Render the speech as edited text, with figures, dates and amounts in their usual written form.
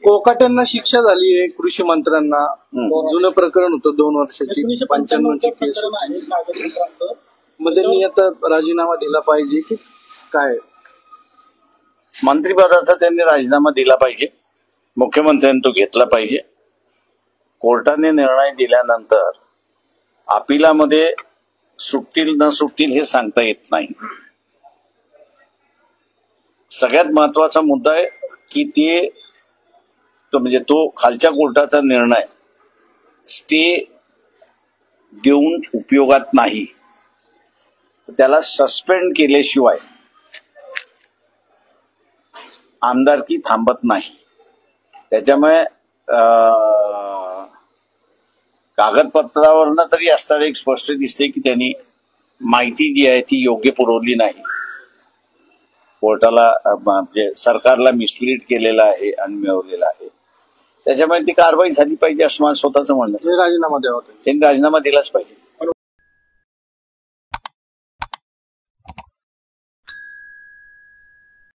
कोकाटेंना शिक्षा झाली आहे, कृषी मंत्र्यांना जुनं प्रकरण होतं 2 वर्षाची 95ची केस. मग त्यांनी आता राजीनामा दिला पाहिजे की काय? मंत्रिपदाचा त्यांनी राजीनामा दिला पाहिजे, मुख्यमंत्र्यांनी तो घेतला पाहिजे. कोर्टाने निर्णय दिल्यानंतर अपिलामध्ये सुटतील न सुटतील हे सांगता येत नाही. सगळ्यात महत्वाचा मुद्दा आहे की तो खालच्या कोर्टाचा निर्णय स्टे देऊन उपयोगात नाही. त्याला सस्पेंड केल्याशिवाय आमदारकी थांबत नाही. त्याच्यामुळे कागदपत्रावरनं तरी असताना एक स्पष्ट दिसते की त्यांनी माहिती जी आहे ती योग्य पुरवली नाही. कोर्टाला म्हणजे सरकारला मिसलीड केलेला आहे आणि मिळवलेला आहे. त्याच्यामुळे ती कारवाई झाली पाहिजे असं माझं स्वतःचं म्हणणं. राजीनामा द्यावा, त्यांनी राजीनामा दिलाच पाहिजे.